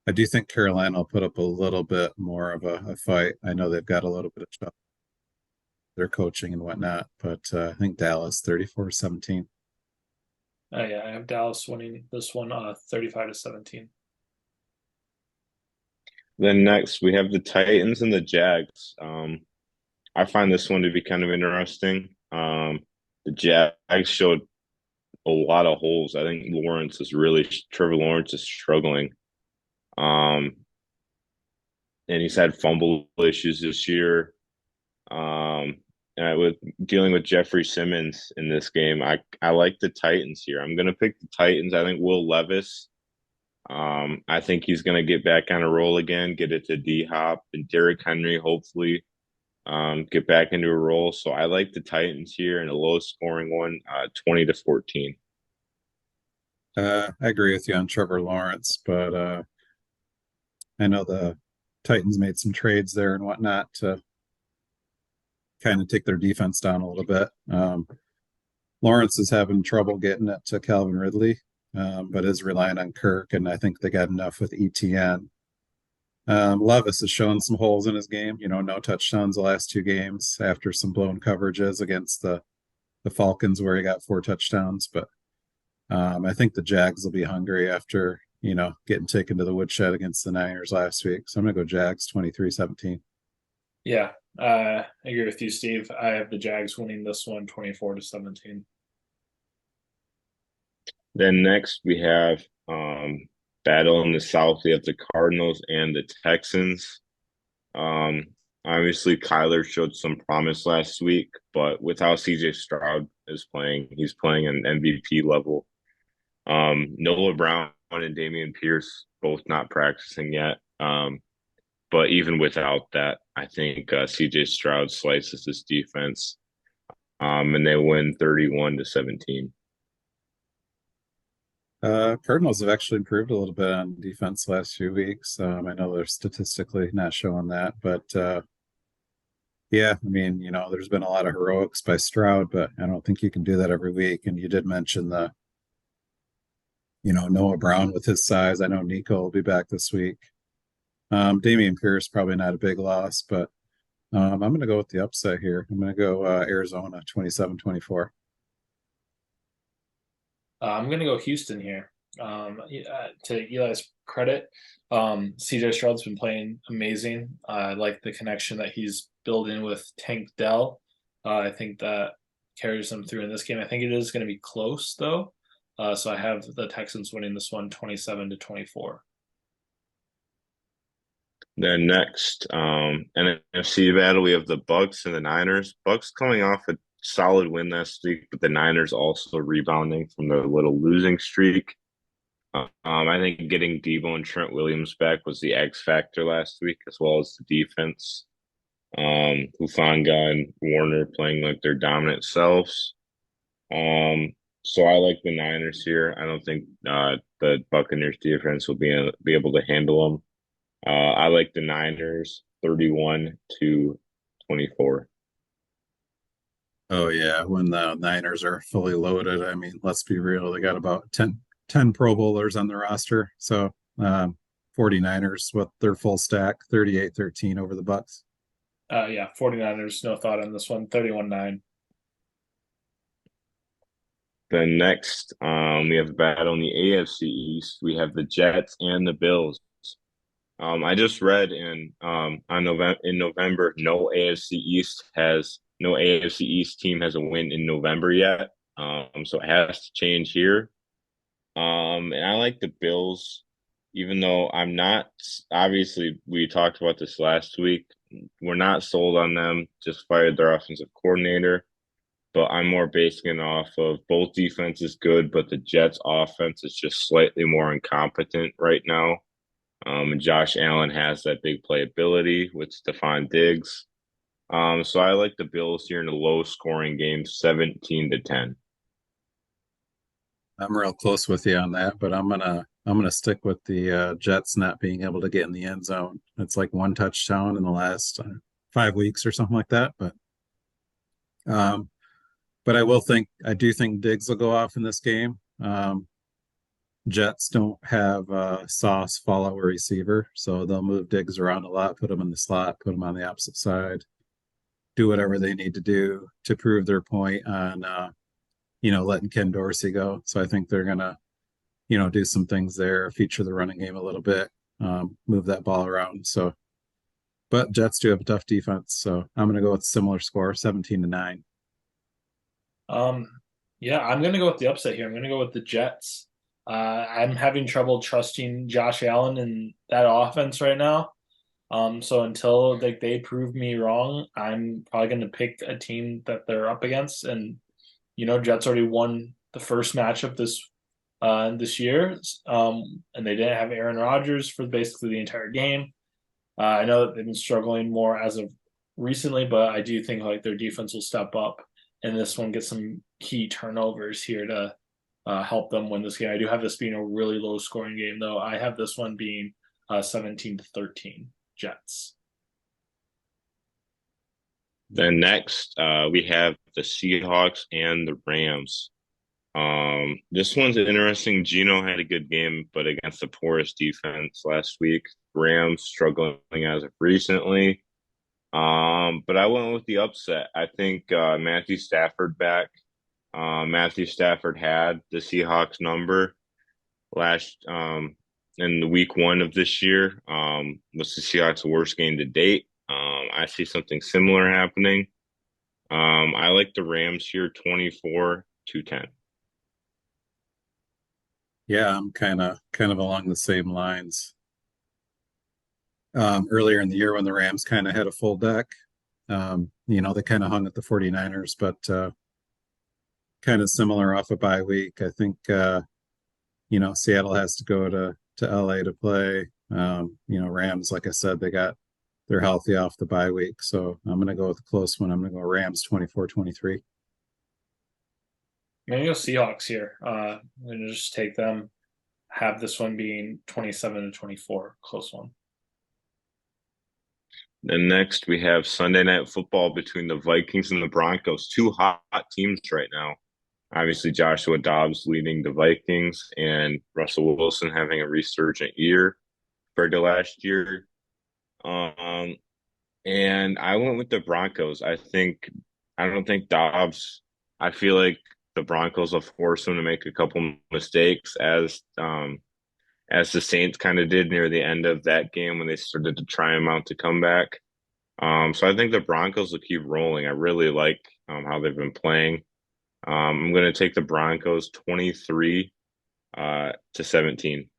I do think Carolina will put up a little bit more of a fight. I know they've got a little bit of trouble, their coaching and whatnot, but I think Dallas 34-17.
Yeah, I have Dallas winning this one 35-17.
Then next, we have the Titans and the Jags. I find this one to be kind of interesting. The Jags showed a lot of holes. I think Trevor Lawrence is struggling. Um, and he's had fumble issues this year. And with dealing with Jeffrey Simmons in this game, I like the Titans here. I'm gonna pick the Titans. I think Will Levis. I think he's gonna get back on a roll again, get it to D Hop and Derrick Henry, hopefully. Get back into a role. So I like the Titans here in a low scoring one, 20-14.
I agree with you on Trevor Lawrence, but I know the Titans made some trades there and whatnot to kind of take their defense down a little bit. Lawrence is having trouble getting it to Calvin Ridley, but is relying on Kirk, and I think they got enough with ETN. Levis has shown some holes in his game. No touchdowns the last two games after some blown coverages against the Falcons, where he got four touchdowns. But I think the Jags will be hungry after getting taken to the woodshed against the Niners last week. So I'm gonna go Jags 23-17.
Yeah, I agree with you, Steve. I have the Jags winning this one 24-17.
Then next we have battle in the South. We have the Cardinals and the Texans. Um, Obviously Kyler showed some promise last week, but with how CJ Stroud is playing, he's playing an MVP level. Noah Brown and Damian Pierce both not practicing yet. But even without that, I think CJ Stroud slices this defense, and they win 31-17.
Cardinals have actually improved a little bit on defense last few weeks. I know they're statistically not showing that, but yeah, I mean, there's been a lot of heroics by Stroud, but I don't think you can do that every week. And you did mention Noah Brown with his size. I know Nico will be back this week. Damian Pierce probably not a big loss, but I'm going to go with the upset here. I'm going to go Arizona 27-24.
I'm going to go Houston here. To Eli's credit, CJ Stroud's been playing amazing. I like the connection that he's building with Tank Dell. I think that carries them through in this game. I think it is going to be close though. So I have the Texans winning this one 27-24.
Then next, NFC battle, we have the Bucks and the Niners. Bucks coming off a solid win last week, but the Niners also rebounding from their little losing streak. I think getting Debo and Trent Williams back was the X factor last week, as well as the defense. Hufanga and Warner playing like their dominant selves. So I like the Niners here. I don't think the Buccaneers defense will be able to handle them. I like the Niners 31-24.
Oh yeah, when the Niners are fully loaded, I mean, let's be real, they got about ten Pro Bowlers on the roster. So 49ers with their full stack, 38-13 over the Bucks.
Yeah, 49ers, no thought on this one, 31-9.
Then next, we have a battle in the AFC East. We have the Jets and the Bills. I just read in November, no AFC East team has a win in November yet. So it has to change here. And I like the Bills, even though I'm not. Obviously, we talked about this last week. We're not sold on them. Just fired their offensive coordinator, but I'm more basing it off of both defenses good, but the Jets' offense is just slightly more incompetent right now. And Josh Allen has that big playability with Stephon Diggs. So I like the Bills here in a low scoring game, 17-10.
I'm real close with you on that, but I'm gonna stick with the Jets not being able to get in the end zone. It's like one touchdown in the last 5 weeks or something like that. Um, but I do think Diggs will go off in this game. Jets don't have Sauce fall out receiver, so they'll move Diggs around a lot, put him in the slot, put him on the opposite side, do whatever they need to do to prove their point on letting Ken Dorsey go. So I think they're gonna do some things there, feature the running game a little bit, move that ball around. So, but Jets do have a tough defense, so I'm gonna go with a similar score, 17-9.
Um, yeah, I'm gonna go with the upset here. I'm gonna go with the Jets. I'm having trouble trusting Josh Allen in that offense right now. So until they prove me wrong, I'm probably gonna pick a team that they're up against. And Jets already won the first matchup this year. And they didn't have Aaron Rodgers for basically the entire game. I know that they've been struggling more as of recently, but I do think like their defense will step up and this one get some key turnovers here to help them win this game. I do have this being a really low scoring game, though. I have this one being 17-13 Jets.
Then next, we have the Seahawks and the Rams. This one's interesting. Gino had a good game, but against the poorest defense last week. Rams struggling as of recently. But I went with the upset. I think Matthew Stafford back. Matthew Stafford had the Seahawks number last in the week one of this year. Was the Seahawks' worst game to date? I see something similar happening. I like the Rams here 24-10.
Yeah, I'm kind of along the same lines. Earlier in the year when the Rams kind of had a full deck, they kind of hung at the 49ers, but kind of similar off a bye week. I think Seattle has to go to LA to play. Rams, like I said, they're healthy off the bye week. So I'm gonna go with a close one. I'm gonna go Rams 24-23.
I'm gonna go Seahawks here. I'm gonna just take them. Have this one being 27-24, close one.
Then next we have Sunday night football between the Vikings and the Broncos. Two hot teams right now. Obviously, Joshua Dobbs leading the Vikings and Russell Wilson having a resurgent year compared to last year. Um, and I went with the Broncos. I don't think Dobbs. I feel like the Broncos will force him to make a couple mistakes as the Saints kind of did near the end of that game when they started to try him out to come back. So I think the Broncos will keep rolling. I really like how they've been playing. I'm going to take the Broncos 23 to 17.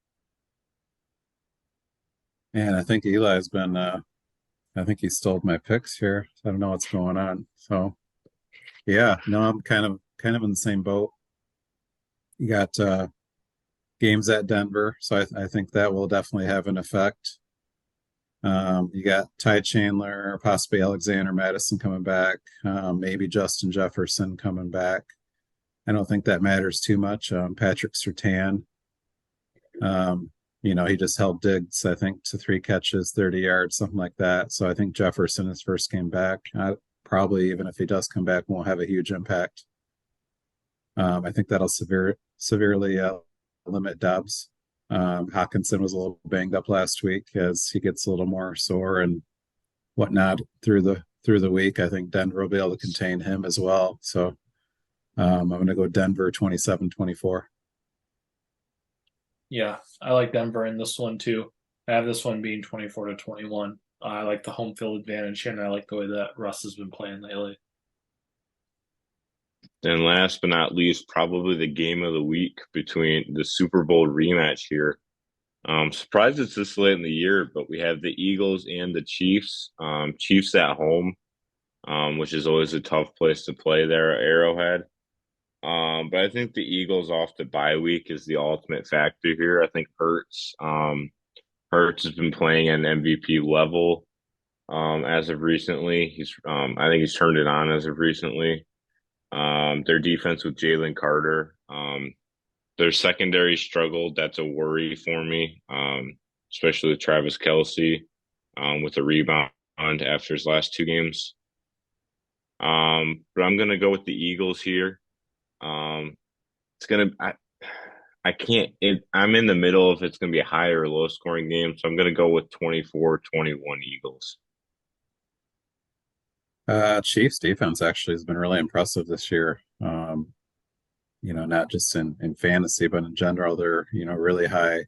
And I think Eli's been I think he stole my picks here. I don't know what's going on. So yeah, no, I'm kind of in the same boat. You got games at Denver, so I think that will definitely have an effect. You got Ty Chandler, possibly Alexander Madison coming back, maybe Justin Jefferson coming back. I don't think that matters too much. Patrick Surtain, he just held Diggs, I think, to 3 catches, 30 yards, something like that. So I think Jefferson, his first game back, probably even if he does come back, won't have a huge impact. I think that'll severely limit Dobbs. Hawkinson was a little banged up last week as he gets a little more sore and whatnot through the week. I think Denver will be able to contain him as well. So I'm going to go Denver 27-24.
Yeah, I like Denver in this one too. I have this one being 24-21. I like the home field advantage, and I like the way that Russ has been playing lately.
Then last but not least, probably the game of the week between the Super Bowl rematch here. Surprised it's this late in the year, but we have the Eagles and the Chiefs. Chiefs at home, which is always a tough place to play there at Arrowhead. But I think the Eagles off the bye week is the ultimate factor here. I think Hurts has been playing at an MVP level as of recently. I think he's turned it on as of recently. Their defense with Jalen Carter, their secondary struggled. That's a worry for me, especially with Travis Kelce with a rebound after his last 2 games. But I'm gonna go with the Eagles here. It's gonna I can't I'm in the middle if it's gonna be a high or low scoring game, so I'm gonna go with 24-21 Eagles.
Chiefs defense actually has been really impressive this year. Not just in fantasy, but in general, they're, really high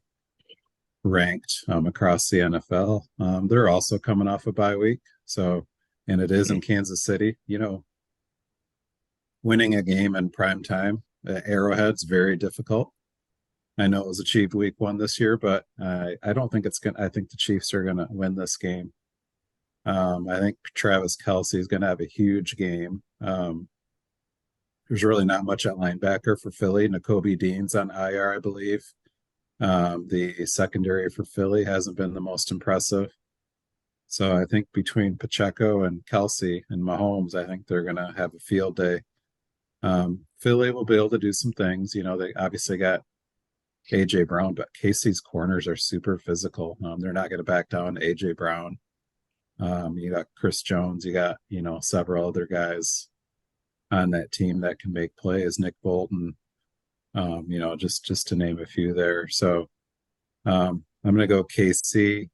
ranked across the NFL. They're also coming off a bye week. So, and it is in Kansas City, winning a game in prime time at Arrowhead's very difficult. I know it was achieved week one this year, but I don't think I think the Chiefs are going to win this game. I think Travis Kelce is going to have a huge game. There's really not much at linebacker for Philly. Nakobe Dean's on IR, I believe. The secondary for Philly hasn't been the most impressive. So I think between Pacheco and Kelce and Mahomes, I think they're going to have a field day. Philly will be able to do some things. They obviously got AJ Brown, but KC's corners are super physical. They're not going to back down to AJ Brown. You got Chris Jones, you got, several other guys on that team that can make plays, Nick Bolton, just to name a few there. So I'm going to go KC.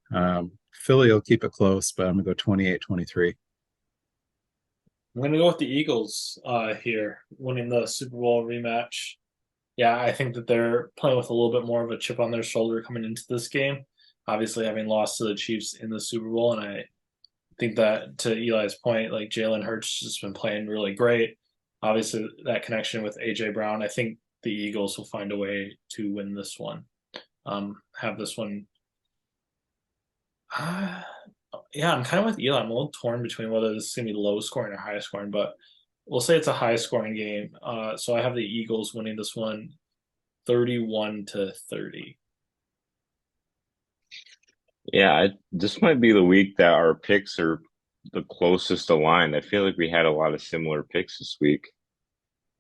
Philly will keep it close, but I'm going to go 28-23.
I'm gonna go with the Eagles here, winning the Super Bowl rematch. Yeah, I think that they're playing with a little bit more of a chip on their shoulder coming into this game. Obviously, having lost to the Chiefs in the Super Bowl, and I think that to Eli's point, like Jalen Hurts has been playing really great. Obviously, that connection with AJ Brown, I think the Eagles will find a way to win this one. Have this one. Uh, yeah, I'm kind of with Eli. I'm a little torn between whether this is gonna be low scoring or high scoring, but we'll say it's a high scoring game. So I have the Eagles winning this one, 31-30.
Yeah, this might be the week that our picks are the closest aligned. I feel like we had a lot of similar picks this week.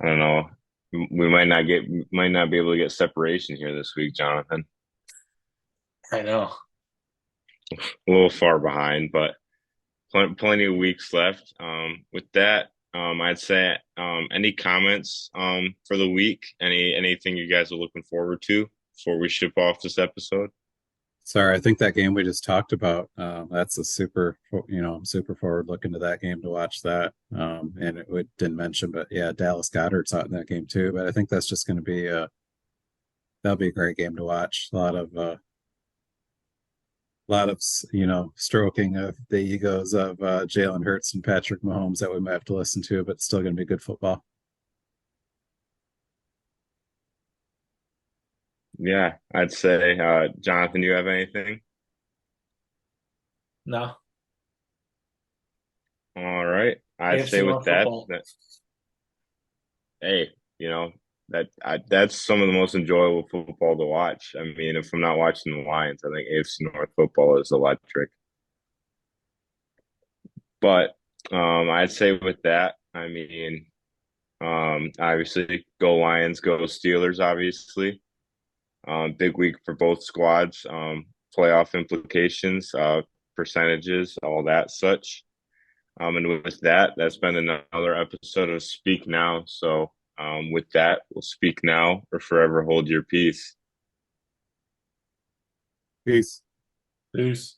I don't know. We might not be able to get separation here this week, Jonathan.
I know.
A little far behind, but plenty of weeks left. With that, I'd say any comments for the week? Anything you guys are looking forward to before we ship off this episode?
Sorry, I think that game we just talked about, that's a super, I'm super forward looking to that game to watch that. And it didn't mention, but yeah, Dallas Goddard's out in that game too. But I think that's just going to be that'll be a great game to watch. A lot of stroking of the egos of Jalen Hurts and Patrick Mahomes that we might have to listen to, but still going to be good football.
Yeah, I'd say, Jonathan, you have anything?
No,
All right. I'd say
AFC
with
North football.
that, hey, you know, that's some of the most enjoyable football to watch. I mean, if I'm not watching the Lions, I think AFC North football is electric. But I'd say with that, I mean, obviously, go Lions, go Steelers, obviously. Big week for both squads. Playoff implications, percentages, all that such. And with that, that's been another episode of Speak Now. So, with that, we'll speak now or forever hold your peace.
Peace.
Peace.